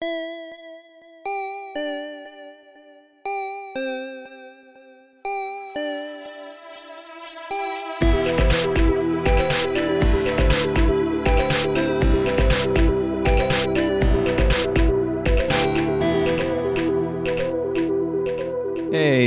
Hey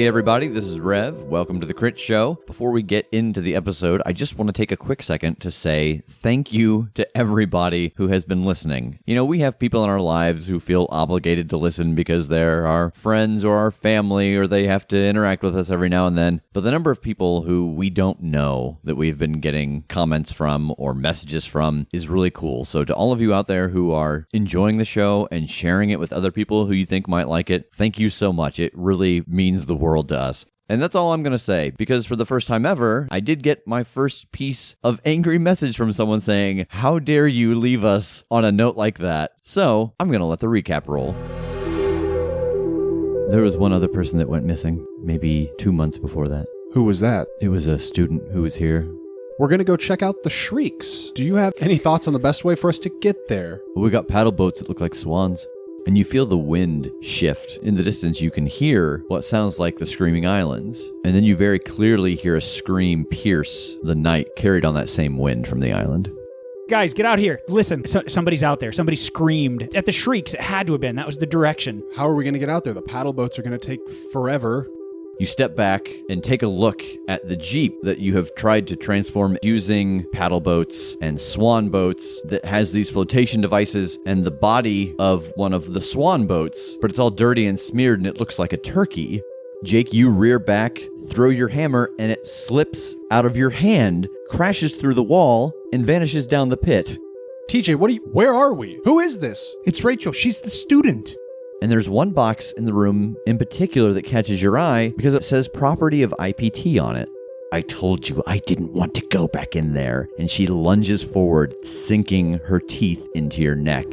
everybody, this is Rev. Welcome to the Critshow. Before we get into the episode, I just want to take a quick second to say thank you to everybody who has been listening. You know, we have people in our lives who feel obligated to listen because they're our friends or our family or they have to interact with us every now and then. But the number of people who we don't know that we've been getting comments from or messages from is really cool. So to all of you out there who are enjoying the show and sharing it with other people who you think might like it, thank you so much. It really means the world to us. And that's all I'm going to say, because for the first time ever, I did get my first piece of angry message from someone saying, "How dare you leave us on a note like that?" So I'm going to let the recap roll. There was one other person that went missing, maybe 2 months before that. Who was that? It was a student who was here. We're going to go check out the Shrieks. Do you have any thoughts on the best way for us to get there? Well, we got paddle boats that look like swans. And you feel the wind shift. In the distance, you can hear what sounds like the Screaming Islands. And then you very clearly hear a scream pierce the night carried on that same wind from the island. Guys, get out here. Listen, somebody's out there. Somebody screamed. At the Shrieks, it had to have been. That was the direction. How are we going to get out there? The paddle boats are going to take forever. You step back and take a look at the Jeep that you have tried to transform using paddle boats and swan boats that has these flotation devices and the body of one of the swan boats, but it's all dirty and smeared and it looks like a turkey. Jake, you rear back, throw your hammer, and it slips out of your hand, crashes through the wall, and vanishes down the pit. TJ, where are we? Who is this? It's Rachel. She's the student. And there's one box in the room in particular that catches your eye because it says property of IPT on it. "I told you I didn't want to go back in there." And she lunges forward, sinking her teeth into your neck.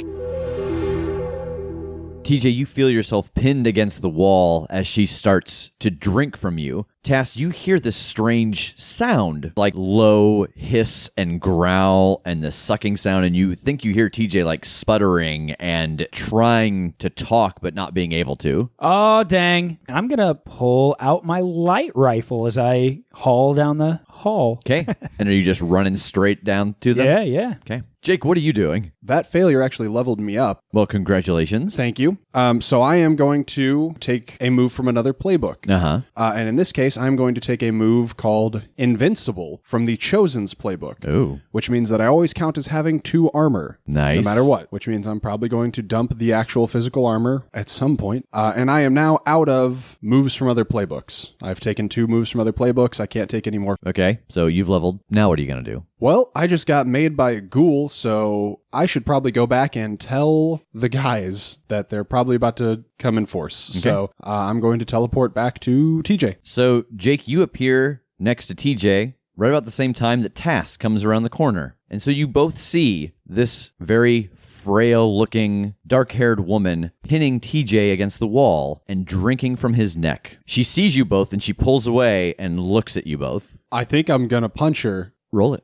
TJ, you feel yourself pinned against the wall as she starts to drink from you. Tass, you hear this strange sound, like low hiss and growl and the sucking sound, and you think you hear TJ like sputtering and trying to talk but not being able to. Oh, dang. I'm going to pull out my light rifle as I haul down the hall. Okay. And are you just running straight down to them? Yeah. Okay. Jake, what are you doing? That failure actually leveled me up. Well, congratulations. Thank you. So I am going to take a move from another playbook. Uh-huh. And in this case, I'm going to take a move called Invincible from the Chosen's playbook. Ooh. Which means that I always count as having 2 armor. Nice. No matter what. Which means I'm probably going to dump the actual physical armor at some point. And I am now out of moves from other playbooks. I've taken 2 moves from other playbooks. I can't take any more. Okay. So you've leveled. Now what are you going to do? Well, I just got made by a ghoul, so I should probably go back and tell the guys that they're probably about to come in force. Okay. So I'm going to teleport back to TJ. So, Jake, you appear next to TJ right about the same time that Tass comes around the corner. And so you both see this very frail-looking, dark-haired woman pinning TJ against the wall and drinking from his neck. She sees you both and she pulls away and looks at you both. I think I'm going to punch her. Roll it.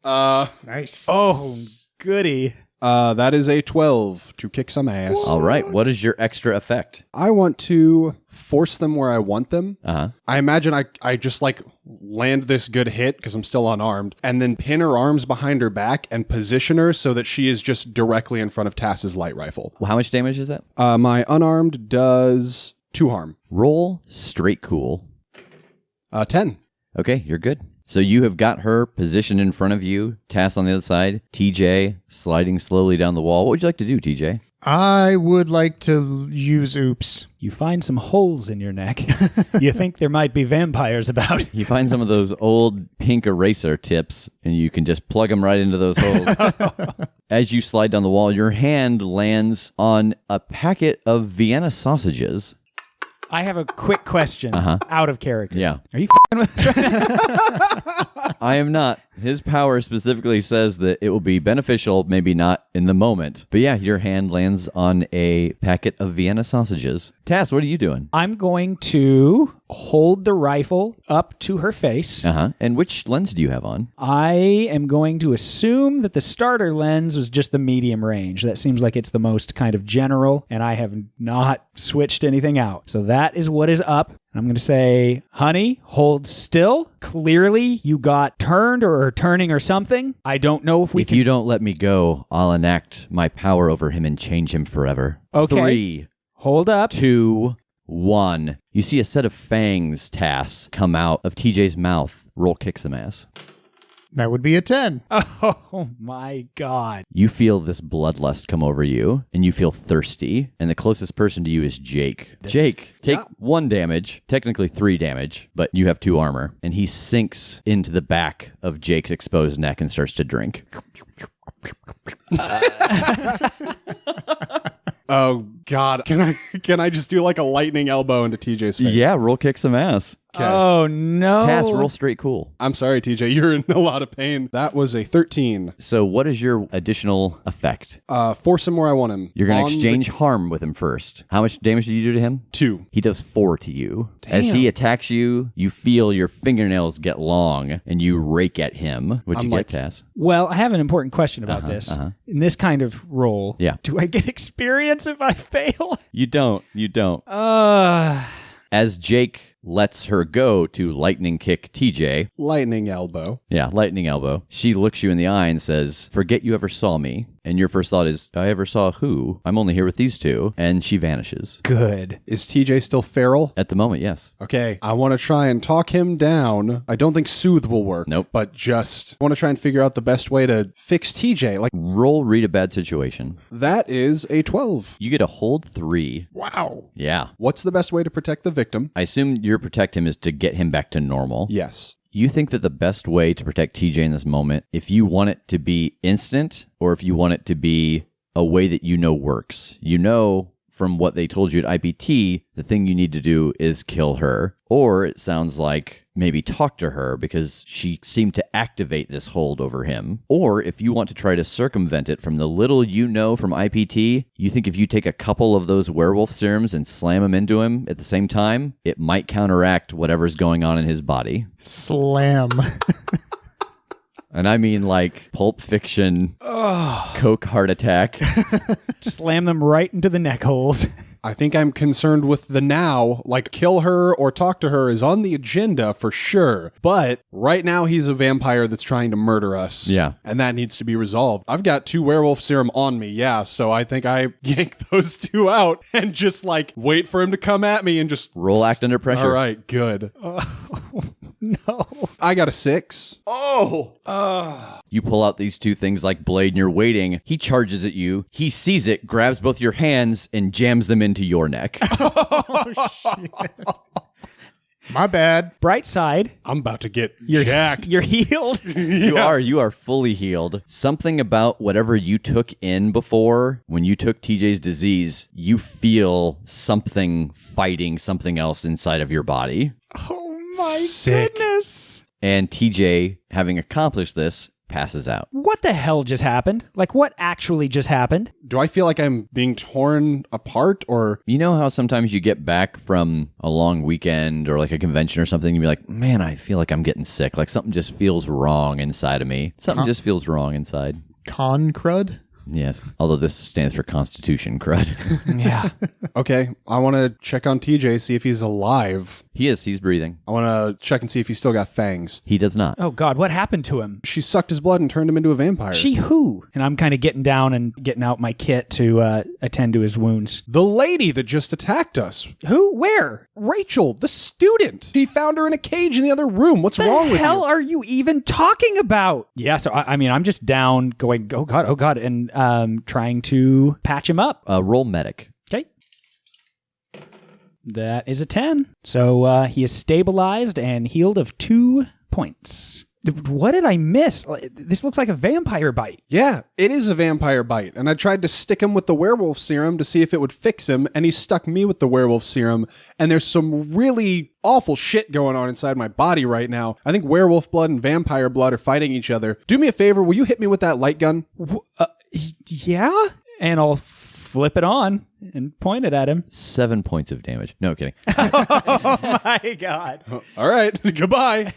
Nice. Oh, goody. That is a 12 to kick some ass. All right. What is your extra effect? I want to force them where I want them. Uh-huh. I imagine I just like land this good hit because I'm still unarmed and then pin her arms behind her back and position her so that she is just directly in front of Tass's light rifle. Well, how much damage is that? My unarmed does 2 harm. Roll straight cool. 10. Okay, you're good. So you have got her positioned in front of you, Tass on the other side, TJ sliding slowly down the wall. What would you like to do, TJ? I would like to use oops. You find some holes in your neck. You think there might be vampires about. You find some of those old pink eraser tips, and you can just plug them right into those holes. As you slide down the wall, your hand lands on a packet of Vienna sausages. I have a quick question out of character. Yeah. Are you f***ing with us right now? I am not. His power specifically says that it will be beneficial, maybe not in the moment. But yeah, your hand lands on a packet of Vienna sausages. Tass, what are you doing? I'm going to hold the rifle up to her face. And which lens do you have on? I am going to assume that the starter lens was just the medium range. That seems like it's the most kind of general, and I have not switched anything out. So that is what is up. I'm going to say, honey, hold still. Clearly, you got turned or turning or something. I don't know if we can... If you don't let me go, I'll enact my power over him and change him forever. Okay. 3, hold up. 2, 1. You see a set of fangs, Tass, come out of TJ's mouth. Roll kick some ass. That would be a 10. Oh my God. You feel this bloodlust come over you, and you feel thirsty, and the closest person to you is Jake. Jake, take 1 damage, technically 3 damage, but you have 2 armor, and he sinks into the back of Jake's exposed neck and starts to drink. Oh God! Can I just do like a lightning elbow into TJ's face? Yeah, roll kick some ass. Okay. Oh no. Tass, roll straight cool. I'm sorry, TJ. You're in a lot of pain. That was a 13. So what is your additional effect? Force him where I want him. You're going to On exchange harm with him first. How much damage did you do to him? 2. He does 4 to you. As he attacks you, you feel your fingernails get long, and you rake at him. What'd you get, Tass? Well, I have an important question about this. In this kind of roll, do I get experience if I fail? You don't. As Jake lets her go to lightning kick TJ. Lightning elbow. Yeah, lightning elbow. She looks you in the eye and says, "Forget you ever saw me." And your first thought is, "I ever saw who? I'm only here with these 2." And she vanishes. Good. Is TJ still feral? At the moment, yes. Okay, I want to try and talk him down. I don't think soothe will work. Nope. But just want to try and figure out the best way to fix TJ. Like, Roll read a bad situation. that is a 12. You get a hold 3. Wow. Yeah. What's the best way to protect the victim? I assume your protect him is to get him back to normal. Yes. You think that the best way to protect TJ in this moment, if you want it to be instant or if you want it to be a way that you know works, you know from what they told you at IPT, the thing you need to do is kill her. Or it sounds like maybe talk to her because she seemed to activate this hold over him. Or if you want to try to circumvent it from the little you know from IPT, you think if you take a couple of those werewolf serums and slam them into him at the same time, it might counteract whatever's going on in his body. Slam. And I mean like Pulp Fiction, Coke heart attack. Slam them right into the neck holes. I think I'm concerned with the now. Like, kill her or talk to her is on the agenda for sure. But right now he's a vampire that's trying to murder us. Yeah. And that needs to be resolved. I've got 2 werewolf serum on me, yeah. So I think I yank those 2 out and just like wait for him to come at me and just Roll act under pressure. All right, good. No. I got a 6. You pull out these 2 things like blade and you're waiting. He charges at you. He sees it, grabs both your hands, and jams them into your neck. My bad. Bright side, I'm about to get jacked. you're healed. You are fully healed. Something about whatever you took in before, when you took TJ's disease, you feel something fighting something else inside of your body. Oh my Sick. goodness. And TJ, having accomplished this, passes out. What the hell just happened? Like, what actually just happened? Do I feel like I'm being torn apart or... You know how sometimes you get back from a long weekend or like a convention or something, and you're like, man, I feel like I'm getting sick. Like something just feels wrong inside of me. Something just feels wrong inside. Con crud? Yes. Although this stands for Constitution crud. Yeah. Okay, I want to check on TJ, see if he's alive. He is. He's breathing. I want to check and see if he's still got fangs. He does not. Oh God, what happened to him? She sucked his blood and turned him into a vampire. She who? And I'm kind of getting down and getting out my kit to attend to his wounds. The lady that just attacked us. Who? Where? Rachel, the student. He found her in a cage in the other room. What's wrong with What the hell you? are you even talking about? Yeah, so I mean, I'm just down going, oh God, and trying to patch him up. Roll medic. Okay. That is a 10. So he is stabilized and healed of 2 points. What did I miss? This looks like a vampire bite. Yeah, it is a vampire bite. And I tried to stick him with the werewolf serum to see if it would fix him, and he stuck me with the werewolf serum. And there's some really awful shit going on inside my body right now. I think werewolf blood and vampire blood are fighting each other. Do me a favor, will you hit me with that light gun? Yeah? And I'll flip it on and point it at him. 7 points of damage. No kidding. Oh my God. All right, goodbye.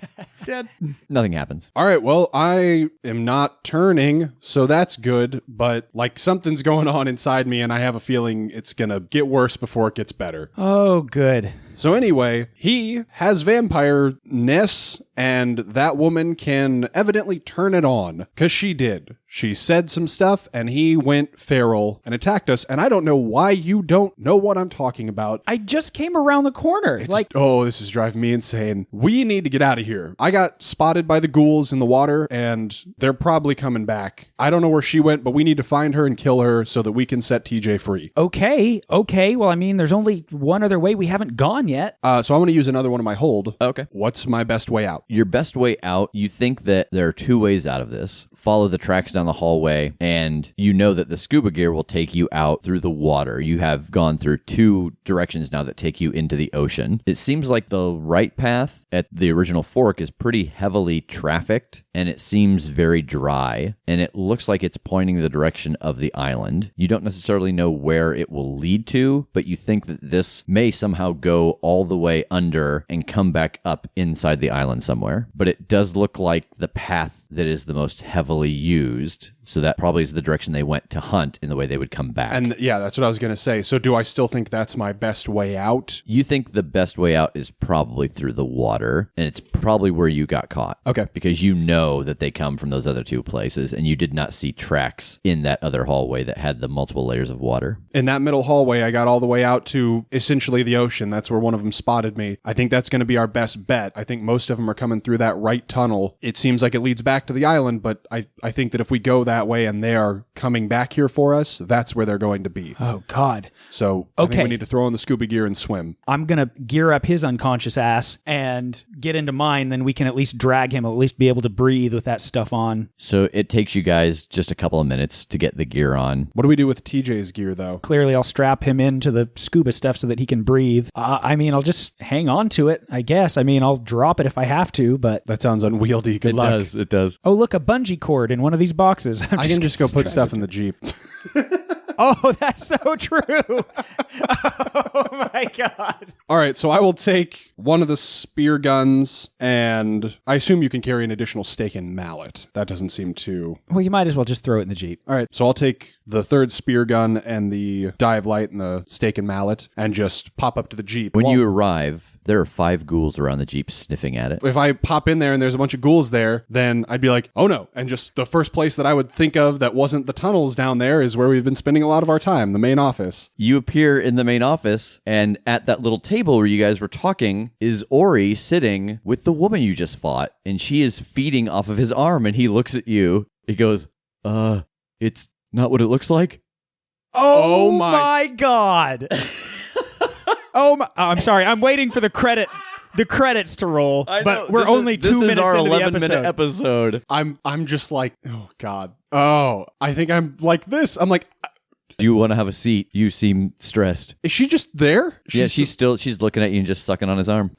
Dead. Nothing happens. All right, well, I am not turning, so that's good, but like something's going on inside me and I have a feeling it's gonna get worse before it gets better. Oh, good. So anyway, he has vampire-ness, and that woman can evidently turn it on, because she did. She said some stuff, and he went feral and attacked us, and I don't know why you don't know what I'm talking about. I just came around the corner. Oh, this is driving me insane. We need to get out of here. I got spotted by the ghouls in the water, and they're probably coming back. I don't know where she went, but we need to find her and kill her so that we can set TJ free. Okay. Well, I mean, there's only one other way. We haven't gone yet. So I'm going to use another one of my hold. Okay. What's my best way out? Your best way out, you think that there are 2 ways out of this. Follow the tracks down the hallway, and you know that the scuba gear will take you out through the water. You have gone through 2 directions now that take you into the ocean. It seems like the right path at the original fork is pretty heavily trafficked, and it seems very dry, and it looks like it's pointing the direction of the island. You don't necessarily know where it will lead to, but you think that this may somehow go all the way under and come back up inside the island somewhere. But it does look like the path that is the most heavily used, so that probably is the direction they went to hunt in the way they would come back. And yeah, that's what I was going to say. So do I still think that's my best way out? You think the best way out is probably through the water, and it's probably where you got caught. Okay. Because you know that they come from those other 2 places, and you did not see tracks in that other hallway that had the multiple layers of water. In that middle hallway, I got all the way out to essentially the ocean. That's where one of them spotted me. I think that's going to be our best bet. I think most of them are coming through that right tunnel. It seems like it leads back to the island, but I think that if we go that way and they are coming back here for us, that's where they're going to be. Oh, God. So I think we need to throw on the scuba gear and swim. I'm going to gear up his unconscious ass and get into mine. Then we can at least drag him, at least be able to breathe with that stuff on. So it takes you guys just a couple of minutes to get the gear on. What do we do with TJ's gear, though? Clearly, I'll strap him into the scuba stuff so that he can breathe. I mean, I'll just hang on to it, I guess. I mean, I'll drop it if I have to, but... That sounds unwieldy. Good luck. It does. Oh, look, a bungee cord in one of these boxes. I can just go put stuff in the Jeep. Oh, that's so true. Oh, my God. All right, so I will take one of the spear guns, and I assume you can carry an additional stake and mallet. That doesn't seem too... Well, you might as well just throw it in the Jeep. All right, so I'll take the 3rd spear gun and the dive light and the stake and mallet and just pop up to the Jeep. When you arrive, there are 5 ghouls around the Jeep sniffing at it. If I pop in there and there's a bunch of ghouls there, then I'd be like, oh no. And just the first place that I would think of that wasn't the tunnels down there is where we've been spending a lot of our time, the main office. You appear in the main office, and at that little table where you guys were talking is Ori sitting with the woman you just fought, and she is feeding off of his arm, and he looks at you. He goes, it's not what it looks like? Oh my God. I'm sorry. I'm waiting for the credits to roll, but we're only 2 minutes into the episode. 11-minute episode. I'm just like, oh God. Oh, I think I'm like this. I'm like... Do you want to have a seat? You seem stressed. Is she just there? She's looking at you and just sucking on his arm.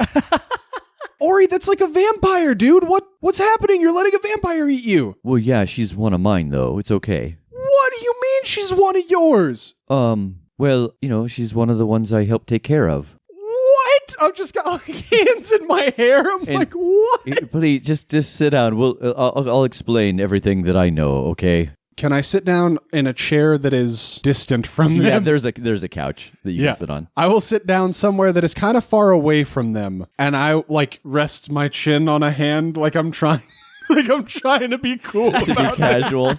Ori, that's like a vampire, dude. What's happening? You're letting a vampire eat you. Well, yeah, she's one of mine, though. It's okay. What do you mean she's one of yours? Well, she's one of the ones I help take care of. What? I've just got hands in my hair. I'm like, what? Please, just sit down. I'll explain everything that I know, okay? Can I sit down in a chair that is distant from them? Yeah, there's a couch that you can sit on. I will sit down somewhere that is kind of far away from them, and I rest my chin on a hand like I'm trying to be cool. To be casual.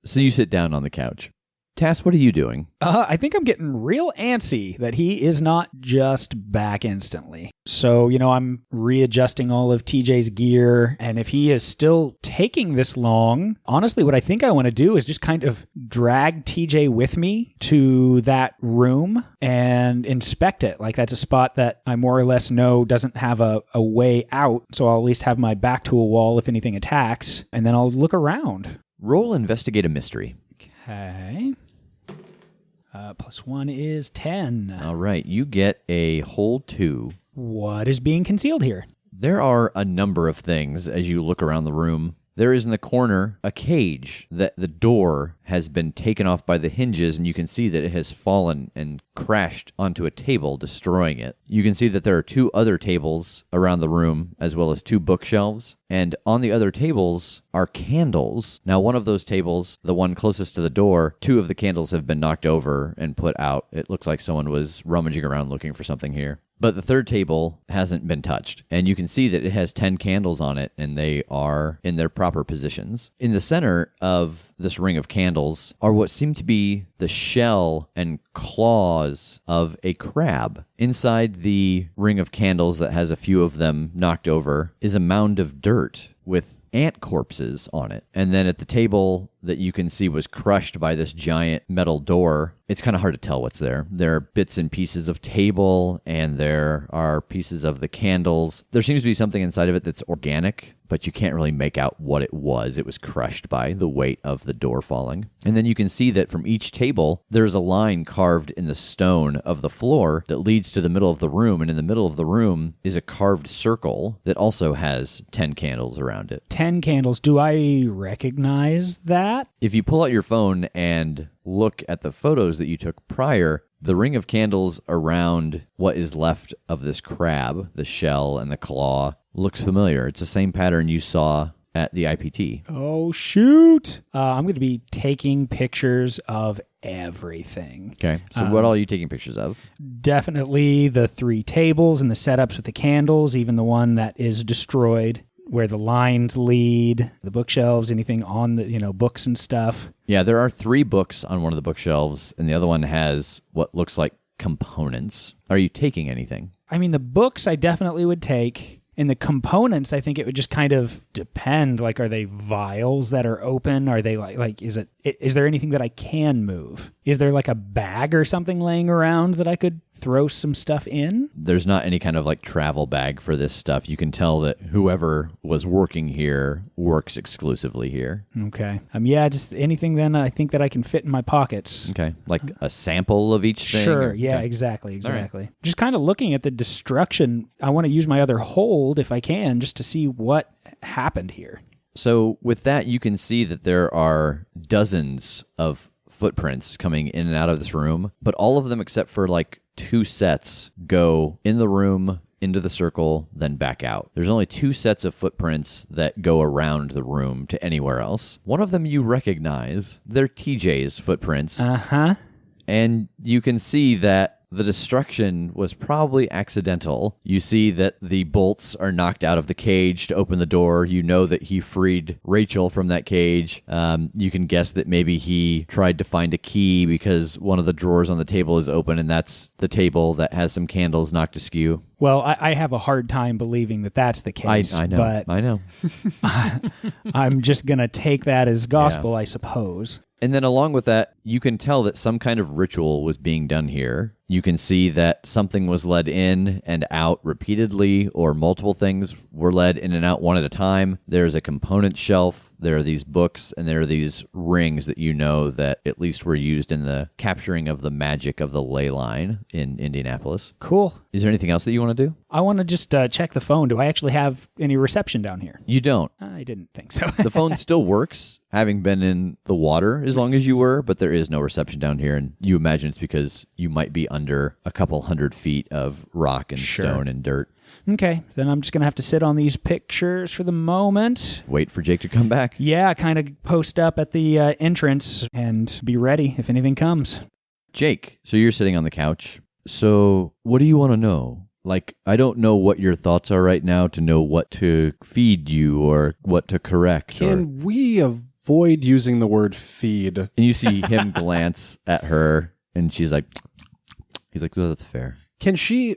So you sit down on the couch. Tass, what are you doing? I think I'm getting real antsy that he is not just back instantly. So, I'm readjusting all of TJ's gear. And if he is still taking this long, honestly, what I think I want to do is just kind of drag TJ with me to that room and inspect it. Like that's a spot that I more or less know doesn't have a way out. So I'll at least have my back to a wall if anything attacks. And then I'll look around. Roll investigate a mystery. Okay. +1 is 10. All right, you get a whole 2. What is being concealed here? There are a number of things as you look around the room. There is in the corner a cage that the door has been taken off by the hinges, and you can see that it has fallen and crashed onto a table, destroying it. You can see that there are 2 other tables around the room, as well as 2 bookshelves. And on the other tables are candles. Now, one of those tables, the one closest to the door, 2 of the candles have been knocked over and put out. It looks like someone was rummaging around looking for something here. But the third table hasn't been touched. And you can see that it has 10 candles on it, and they are in their proper positions. In the center of this ring of candles are what seem to be the shell and claws of a crab. Inside the ring of candles that has a few of them knocked over is a mound of dirt with ant corpses on it. And then at the table that you can see was crushed by this giant metal door, it's kind of hard to tell what's there. There are bits and pieces of table, and there are pieces of the candles. There seems to be something inside of it that's organic, but you can't really make out what it was. It was crushed by the weight of the door falling. And then you can see that from each table, there's a line carved in the stone of the floor that leads to the middle of the room. And in the middle of the room is a carved circle that also has 10 candles around it. 10 candles. Do I recognize that? If you pull out your phone and look at the photos that you took prior, the ring of candles around what is left of this crab, the shell and the claw, looks familiar. It's the same pattern you saw at the IPT. Oh, shoot. I'm going to be taking pictures of everything. Okay. So what all are you taking pictures of? Definitely the 3 tables and the setups with the candles, even the one that is destroyed, where the lines lead, the bookshelves, anything on the, books and stuff. Yeah, there are 3 books on one of the bookshelves, and the other one has what looks like components. Are you taking anything? I mean, the books I definitely would take. In the components, I think it would just kind of depend. Like, are they vials that are open? Are they is there anything that I can move? Is there like a bag or something laying around that I could throw some stuff in? There's not any kind of like travel bag for this stuff. You can tell that whoever was working here works exclusively here. Okay. Just anything then I think that I can fit in my pockets. Okay. Like a sample of each thing? Sure. Yeah, okay. Exactly. Right. Just kind of looking at the destruction. I want to use my other hold if I can, just to see what happened here. So with that, you can see that there are dozens of footprints coming in and out of this room, but all of them except for like 2 sets go in the room, into the circle, then back out. There's only 2 sets of footprints that go around the room to anywhere else. One of them you recognize. They're TJ's footprints. Uh-huh. And you can see that the destruction was probably accidental. You see that the bolts are knocked out of the cage to open the door. You know that he freed Rachel from that cage. You can guess that maybe he tried to find a key because one of the drawers on the table is open, and that's the table that has some candles knocked askew. Well, I have a hard time believing that that's the case. I know. But I know. I'm just going to take that as gospel, I suppose. And then along with that, you can tell that some kind of ritual was being done here. You can see that something was led in and out repeatedly, or multiple things were led in and out one at a time. There's a component shelf. There are these books, and there are these rings that you know that at least were used in the capturing of the magic of the ley line in Indianapolis. Cool. Is there anything else that you want to do? I want to just check the phone. Do I actually have any reception down here? You don't. I didn't think so. The phone still works, having been in the water as long as you were, but there is no reception down here, and you imagine it's because you might be under a couple 100 feet of rock and stone and dirt. Okay, then I'm just going to have to sit on these pictures for the moment. Wait for Jake to come back. Yeah, kind of post up at the entrance and be ready if anything comes. Jake, so you're sitting on the couch. So what do you want to know? Like, I don't know what your thoughts are right now to know what to feed you or what to correct. Can we avoid avoid using the word feed. And you see him glance at her, and he's like, well, that's fair. Can she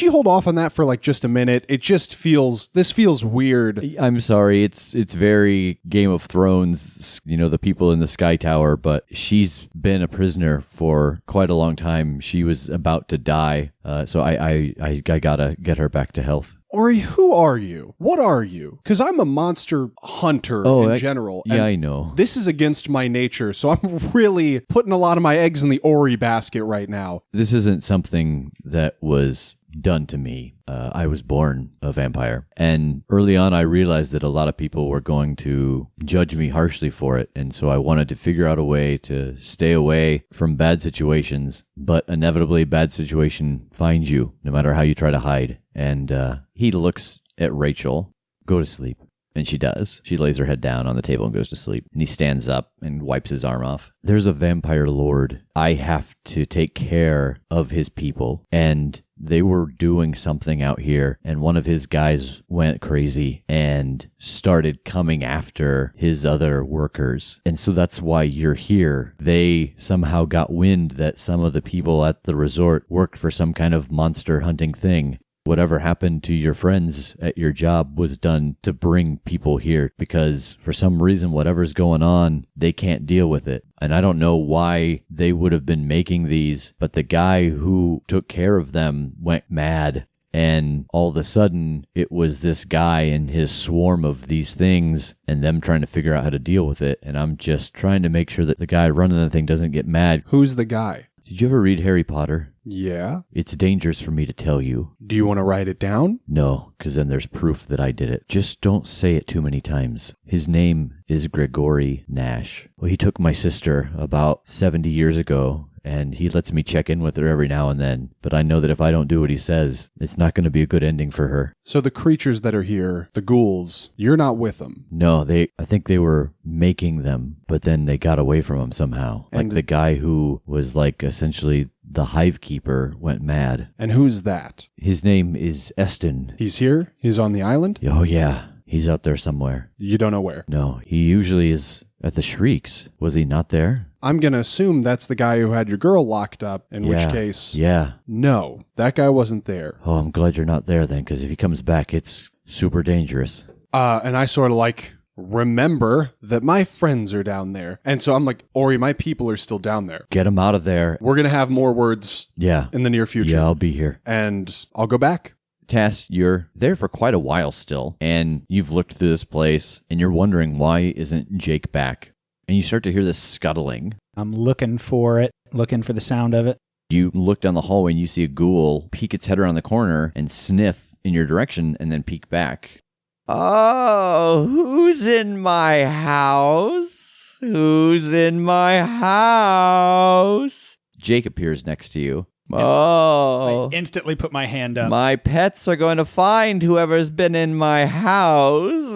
hold off on that for like just a minute? This feels weird. I'm sorry, it's very Game of Thrones, the people in the Sky Tower, but she's been a prisoner for quite a long time. She was about to die, so I gotta get her back to health. Ori, who are you? What are you? Because I'm a monster hunter in general. Yeah, I know. This is against my nature, so I'm really putting a lot of my eggs in the Ori basket right now. This isn't something that was done to me. I was born a vampire. And early on, I realized that a lot of people were going to judge me harshly for it. And so I wanted to figure out a way to stay away from bad situations. But inevitably, bad situation finds you, no matter how you try to hide. And he looks at Rachel. Go to sleep. And she does. She lays her head down on the table and goes to sleep. And he stands up and wipes his arm off. There's a vampire lord. I have to take care of his people. And they were doing something out here. And one of his guys went crazy and started coming after his other workers. And so that's why you're here. They somehow got wind that some of the people at the resort worked for some kind of monster hunting thing. Whatever happened to your friends at your job was done to bring people here because for some reason, whatever's going on, they can't deal with it. And I don't know why they would have been making these, but the guy who took care of them went mad. And all of a sudden, it was this guy and his swarm of these things and them trying to figure out how to deal with it. And I'm just trying to make sure that the guy running the thing doesn't get mad. Who's the guy? Did you ever read Harry Potter? Yeah. It's dangerous for me to tell you. Do you want to write it down? No, because then there's proof that I did it. Just don't say it too many times. His name is Gregory Nash. Well, he took my sister about 70 years ago, and he lets me check in with her every now and then. But I know that if I don't do what he says, it's not going to be a good ending for her. So the creatures that are here, the ghouls, you're not with them? No, I think they were making them, but then they got away from them somehow. And like the guy who was like essentially the hive keeper went mad. And who's that? His name is Eston. He's here? He's on the island? Oh, yeah. He's out there somewhere. You don't know where? No, he usually is at the Shrieks. Was he not there? I'm going to assume that's the guy who had your girl locked up, in which case... Yeah. No, that guy wasn't there. Oh, I'm glad you're not there then, because if he comes back, it's super dangerous. And I sort of remember that my friends are down there. And so I'm like, Ori, my people are still down there. Get him out of there. We're going to have more words in the near future. Yeah, I'll be here. And I'll go back. Tass, you're there for quite a while still, and you've looked through this place, and you're wondering why isn't Jake back? And you start to hear this scuttling. I'm looking for it, looking for the sound of it. You look down the hallway and you see a ghoul peek its head around the corner and sniff in your direction and then peek back. Oh, who's in my house? Who's in my house? Jake appears next to you. Oh. I instantly put my hand up. My pets are going to find whoever's been in my house.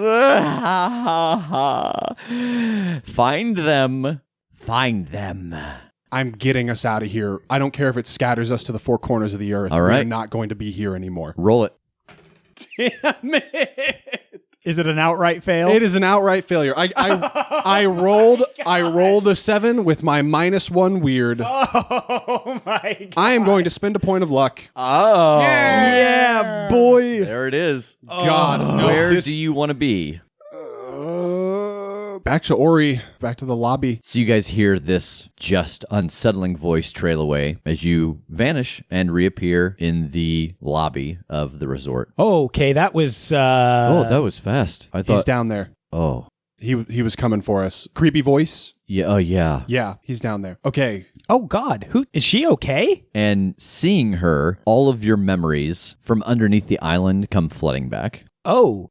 Find them. Find them. I'm getting us out of here. I don't care if it scatters us to the four corners of the earth. All right. We're not going to be here anymore. Roll it. Damn it. Is it an outright fail? It is an outright failure. I rolled a 7 with my -1 weird. Oh my God. I am going to spend a point of luck. Oh. Yeah, boy. There it is. God, no, Where this- do you want to be? Back to Ori. Back to the lobby. So you guys hear this just unsettling voice trail away as you vanish and reappear in the lobby of the resort. Okay, that was... Oh, that was fast. I thought... He's down there. Oh. He was coming for us. Creepy voice. Yeah. Oh, yeah. Yeah, he's down there. Okay. Oh, God. Who is she okay? And seeing her, all of your memories from underneath the island come flooding back. Oh,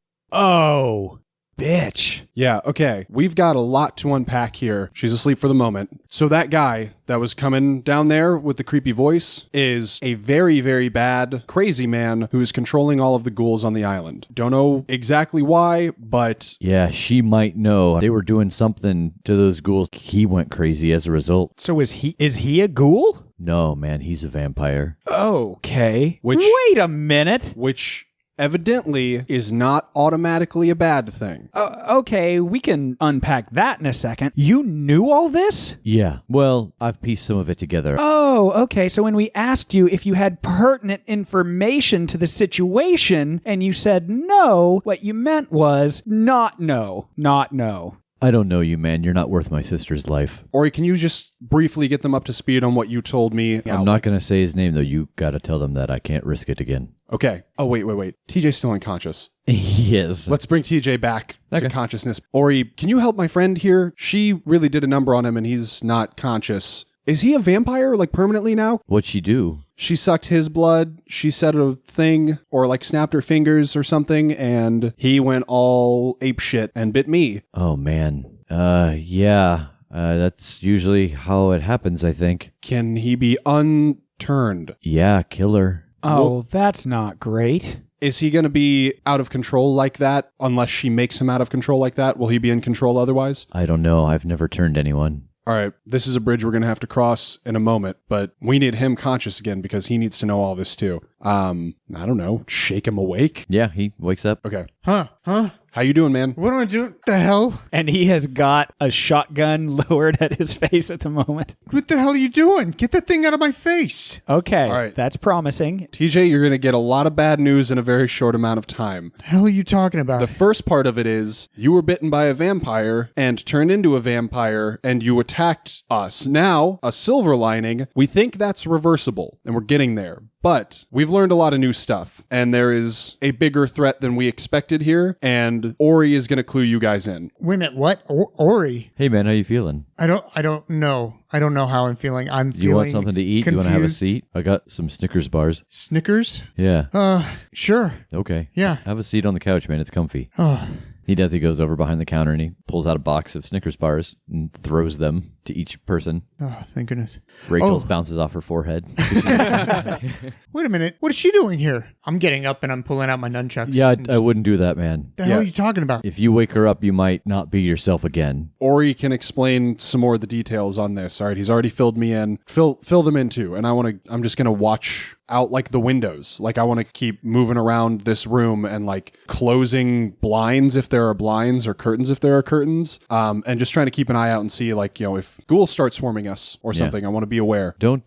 bitch. Yeah, okay. We've got a lot to unpack here. She's asleep for the moment. So that guy that was coming down there with the creepy voice is a very, very bad, crazy man who is controlling all of the ghouls on the island. Don't know exactly why, but... Yeah, she might know. They were doing something to those ghouls. He went crazy as a result. So is he a ghoul? No, man, he's a vampire. Okay. Which- Wait a minute. Which... evidently is not automatically a bad thing. Okay, we can unpack that in a second. You knew all this? Yeah. Well, I've pieced some of it together. Oh, okay. So when we asked you if you had pertinent information to the situation and you said no, what you meant was not no. I don't know you, man. You're not worth my sister's life. Ori, can you just briefly get them up to speed on what you told me? I'm not going to say his name, though. You got to tell them that I can't risk it again. Okay. Oh, wait. TJ's still unconscious. He is. Let's bring TJ back Okay. to consciousness. Ori, can you help my friend here? She really did a number on him and he's not conscious. Is he a vampire, like, permanently now? What'd she do? She sucked his blood, she said a thing, or like snapped her fingers or something, and he went all apeshit and bit me. Oh, man. Yeah. That's usually how it happens, I think. Can he be unturned? Yeah, killer. Oh, that's not great. Is he going to be out of control like that unless she makes him out of control like that? Will he be in control otherwise? I don't know. I've never turned anyone. All right, this is a bridge we're going to have to cross in a moment, but we need him conscious again because he needs to know all this too. I don't know, shake him awake? Yeah, he wakes up. Okay. Huh? How you doing, man? What am I doing? The hell? And he has got a shotgun lowered at his face at the moment. What the hell are you doing? Get that thing out of my face. Okay, All right. that's promising. TJ, you're going to get a lot of bad news in a very short amount of time. The hell are you talking about? The first part of it is you were bitten by a vampire and turned into a vampire and you attacked us. Now, a silver lining, we think that's reversible and we're getting there. But we've learned a lot of new stuff and there is a bigger threat than we expected here and Ori is going to clue you guys in. Wait a minute. What? Ori? Hey, man, how you feeling? I don't know. I don't know how I'm feeling. I'm feeling You want something to eat? Confused. You want to have a seat? I got some Snickers bars. Snickers? Yeah. Sure. Okay. Yeah. Have a seat on the couch, man. It's comfy. Oh, He does. He goes over behind the counter and he pulls out a box of Snickers bars and throws them to each person. thank goodness. Rachel's bounces off her forehead. Wait a minute. What is she doing here? I'm getting up and I'm pulling out my nunchucks. Yeah, I wouldn't do that, man. The hell are you talking about? If you wake her up, you might not be yourself again. Ori can explain some more of the details on this. All right, he's already filled me in. Fill them in too. And I'm just going to watch out like the windows. Like I want to keep moving around this room and like closing blinds if there are blinds or curtains if there are curtains. And just trying to keep an eye out and see like, you know, if ghouls start swarming us or something, I want to be aware. Don't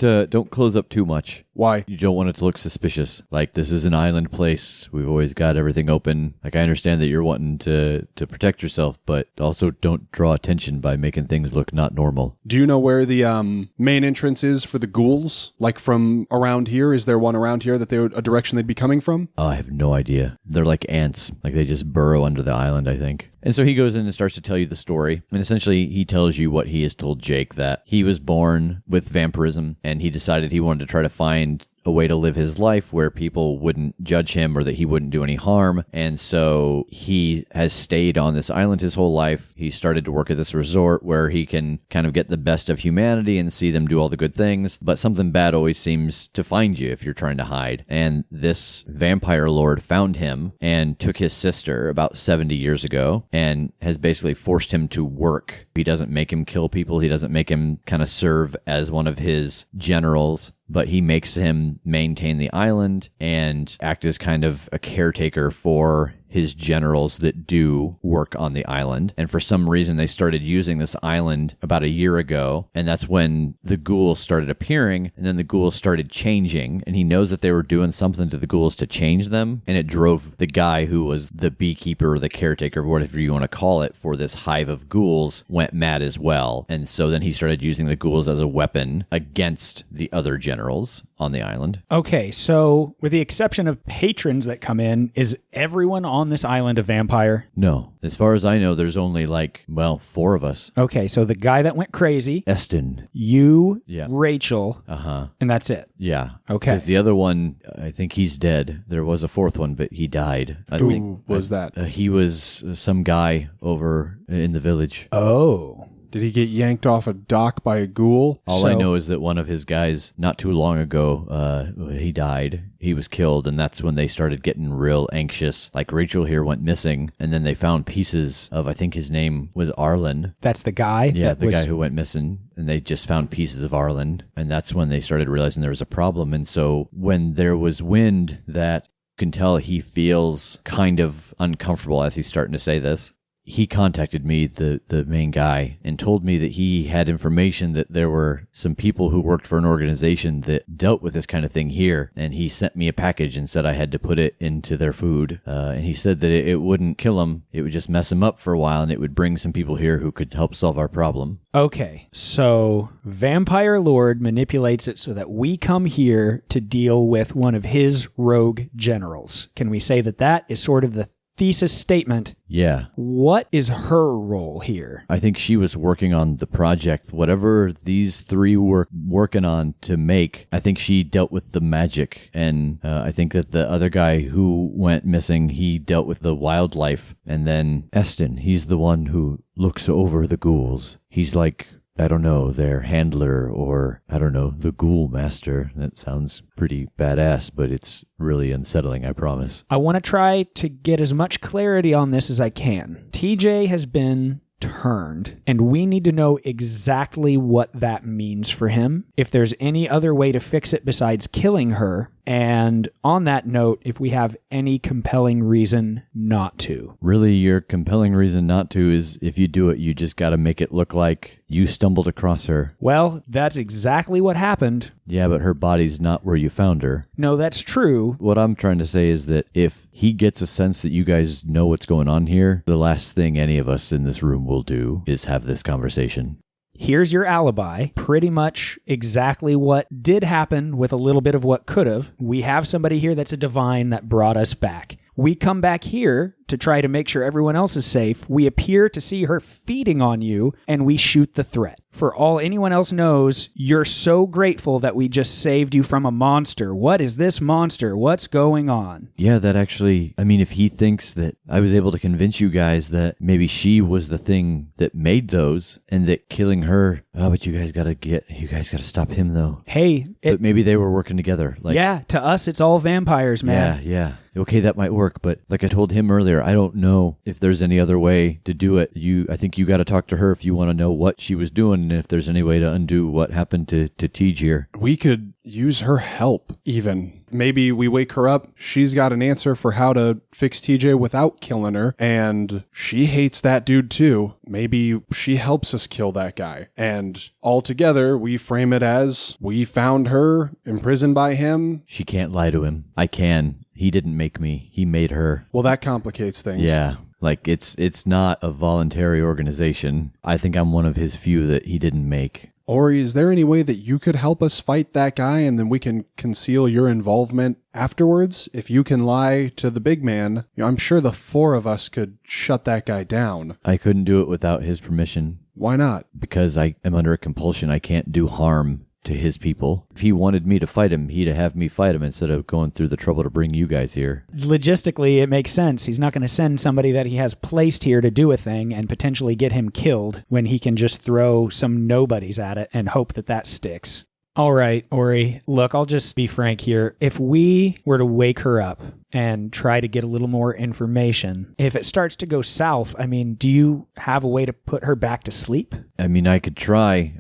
close up too much. Why? You don't want it to look suspicious. Like, this is an island place. We've always got everything open. Like, I understand that you're wanting to protect yourself, but also don't draw attention by making things look not normal. Do you know where the main entrance is for the ghouls? Like from around here? Is there one around here that a direction they'd be coming from? Oh, I have no idea. They're like ants. Like, they just burrow under the island, I think. And so he goes in and starts to tell you the story. And essentially, he tells you what he has told Jake, that he was born with vampirism, and he decided he wanted to try to find a way to live his life where people wouldn't judge him or that he wouldn't do any harm. And so he has stayed on this island his whole life. He started to work at this resort where he can kind of get the best of humanity and see them do all the good things. But something bad always seems to find you if you're trying to hide. And this vampire lord found him and took his sister about 70 years ago and has basically forced him to work. He doesn't make him kill people. He doesn't make him kind of serve as one of his generals, but he makes him maintain the island and act as kind of a caretaker for his generals that do work on the island. And for some reason, they started using this island about a year ago. And that's when the ghouls started appearing. And then the ghouls started changing. And he knows that they were doing something to the ghouls to change them. And it drove the guy who was the beekeeper or the caretaker, whatever you want to call it, for this hive of ghouls went mad as well. And so then he started using the ghouls as a weapon against the other generals on the island. Okay, so with the exception of patrons that come in, is everyone on this island a vampire? No. As far as I know, there's only 4 of us. Okay, so the guy that went crazy, Eston. you, Yeah. Rachel, and that's it. Yeah. Okay. Because the other one, I think he's dead. There was a 4th one, but he died. Who was that? He was some guy over in the village. Oh. Did he get yanked off a dock by a ghoul? All I know is that one of his guys, not too long ago, he died. He was killed, and that's when they started getting real anxious. Like, Rachel here went missing, and then they found pieces of, I think his name was Arlen. That's the guy? Yeah, the guy who went missing, and they just found pieces of Arlen, and that's when they started realizing there was a problem. And so when there was wind that can tell he feels kind of uncomfortable as he's starting to say this. He contacted me, the main guy, and told me that he had information that there were some people who worked for an organization that dealt with this kind of thing here, and he sent me a package and said I had to put it into their food. And he said that it wouldn't kill him, it would just mess him up for a while, and it would bring some people here who could help solve our problem. Okay, so Vampire Lord manipulates it so that we come here to deal with one of his rogue generals. Can we say that that is sort of the thesis statement? Yeah. What is her role here? I think she was working on the project, whatever these three were working on to make. I think she dealt with the magic, and I think that the other guy who went missing, he dealt with the wildlife. And then Eston, he's the one who looks over the ghouls. He's like, I don't know, their handler, or, I don't know, the ghoul master. That sounds pretty badass, but it's really unsettling, I promise. I want to try to get as much clarity on this as I can. TJ has been turned, and we need to know exactly what that means for him, if there's any other way to fix it besides killing her, and on that note, if we have any compelling reason not to. Really, your compelling reason not to is if you do it, you just got to make it look like you stumbled across her. Well, that's exactly what happened. Yeah, but her body's not where you found her. No, that's true. What I'm trying to say is that if he gets a sense that you guys know what's going on here, the last thing any of us in this room will do is have this conversation. Here's your alibi. Pretty much exactly what did happen with a little bit of what could have. We have somebody here that's a divine that brought us back. We come back here to try to make sure everyone else is safe. We appear to see her feeding on you, and we shoot the threat. For all anyone else knows, you're so grateful that we just saved you from a monster. What is this monster? What's going on? Yeah, that actually, I mean, if he thinks that I was able to convince you guys that maybe she was the thing that made those, and that killing her, but you guys gotta stop him though. Hey, but maybe they were working together. Like, yeah, to us, it's all vampires, man. Yeah. Okay, that might work, but like I told him earlier, I don't know if there's any other way to do it. I think you got to talk to her if you want to know what she was doing, and if there's any way to undo what happened to Tej here. We could use her help, even. Maybe we wake her up, she's got an answer for how to fix TJ without killing her, and she hates that dude too. Maybe she helps us kill that guy. And altogether, we frame it as, we found her, imprisoned by him. She can't lie to him. I can. He didn't make me. He made her. Well, that complicates things. Yeah. Like, it's not a voluntary organization. I think I'm one of his few that he didn't make. Ori, is there any way that you could help us fight that guy and then we can conceal your involvement afterwards? If you can lie to the big man, I'm sure the four of us could shut that guy down. I couldn't do it without his permission. Why not? Because I am under a compulsion. I can't do harm to his people. If he wanted me to fight him, he'd have me fight him instead of going through the trouble to bring you guys here. Logistically, it makes sense. He's not going to send somebody that he has placed here to do a thing and potentially get him killed when he can just throw some nobodies at it and hope that that sticks. All right, Ori, look, I'll just be frank here. If we were to wake her up and try to get a little more information, if it starts to go south, I mean, do you have a way to put her back to sleep? I mean, I could try.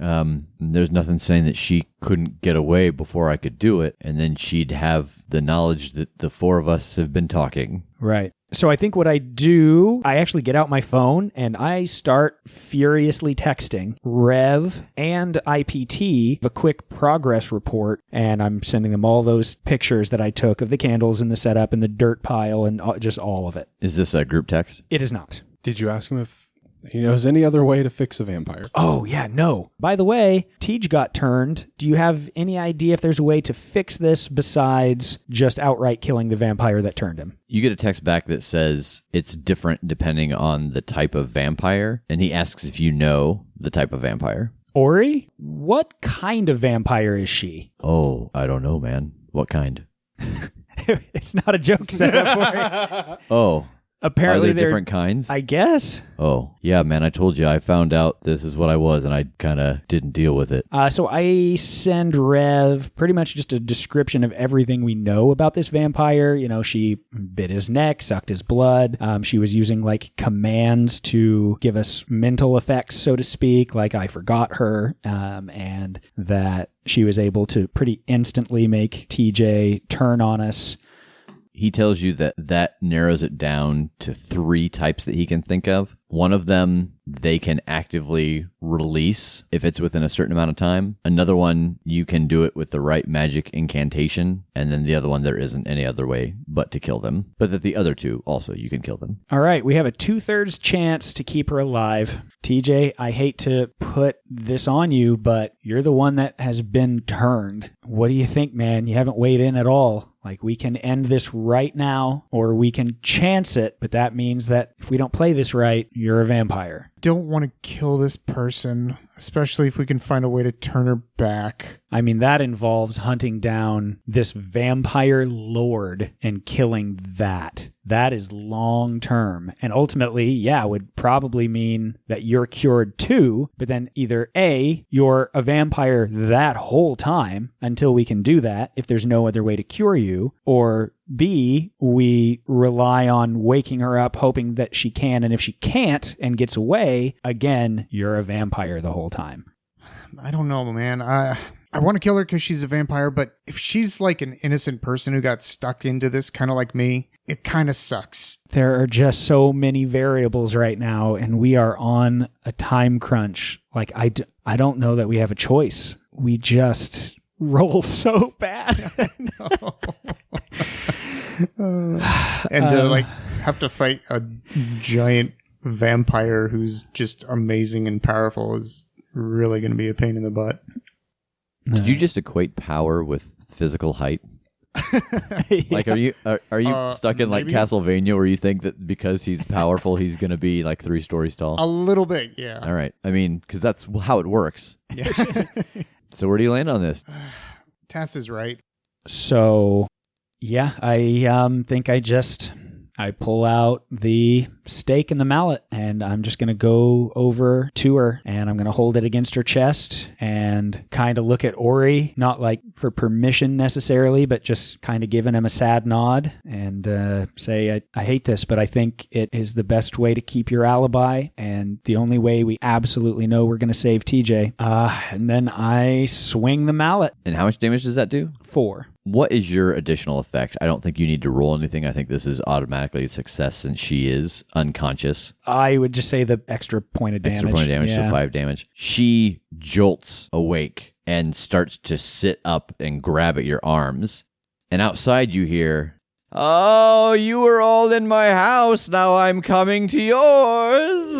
There's nothing saying that she couldn't get away before I could do it, and then she'd have the knowledge that the four of us have been talking. Right. So I think what I do, I actually get out my phone and I start furiously texting Rev and IPT a quick progress report, and I'm sending them all those pictures that I took of the candles and the setup and the dirt pile and just all of it. Is this a group text? It is not. Did you ask him if he knows any other way to fix a vampire? Oh, yeah, no. By the way, Tej got turned. Do you have any idea if there's a way to fix this besides just outright killing the vampire that turned him? You get a text back that says it's different depending on the type of vampire, and he asks if you know the type of vampire. Ori, what kind of vampire is she? Oh, I don't know, man. What kind? It's not a joke setup, Ori. Oh. Apparently, are there different kinds? I guess. Oh, yeah, man, I told you I found out this is what I was, and I kind of didn't deal with it. So I send Rev pretty much just a description of everything we know about this vampire. You know, she bit his neck, sucked his blood. She was using, like, commands to give us mental effects, so to speak, like I forgot her, and that she was able to pretty instantly make TJ turn on us. he tells you that narrows it down to 3 types that he can think of. One of them, they can actively release if it's within a certain amount of time. Another one, you can do it with the right magic incantation. And then the other one, there isn't any other way but to kill them. But that the other 2, also, you can kill them. All right, we have a 2/3 chance to keep her alive. TJ, I hate to put this on you, but you're the one that has been turned. What do you think, man? You haven't weighed in at all. Like, we can end this right now, or we can chance it, but that means that if we don't play this right, you're a vampire. Don't want to kill this person, especially if we can find a way to turn her back. I mean, that involves hunting down this vampire lord and killing that. That is long term. And ultimately, yeah, would probably mean that you're cured too, but then either A, you're a vampire that whole time until we can do that, if there's no other way to cure you, or B, we rely on waking her up, hoping that she can, and if she can't and gets away, again, you're a vampire the whole time. I don't know, man. I want to kill her because she's a vampire, but if she's like an innocent person who got stuck into this, kind of like me, it kind of sucks. There are just so many variables right now, and we are on a time crunch. Like, I don't know that we have a choice. We just roll so bad. And to like have to fight a giant vampire who's just amazing and powerful is really going to be a pain in the butt. Did you just equate power with physical height? Like, are you stuck in like maybe. Castlevania, where you think that because he's powerful, he's going to be like 3 stories tall? A little bit, yeah. All right. I mean, because that's how it works. Yeah. So where do you land on this? Tass is right. So, yeah, I think I pull out the stake and the mallet, and I'm just going to go over to her, and I'm going to hold it against her chest and kind of look at Ori, not like for permission necessarily, but just kind of giving him a sad nod and say, I hate this, but I think it is the best way to keep your alibi and the only way we absolutely know we're going to save TJ. And then I swing the mallet. And how much damage does that do? 4. What is your additional effect? I don't think you need to roll anything. I think this is automatically a success since she is unconscious. I would just say the extra point of damage. Extra point of damage, Yeah. so 5 damage. She jolts awake and starts to sit up and grab at your arms. And outside you hear, "Oh, you were all in my house. Now I'm coming to yours."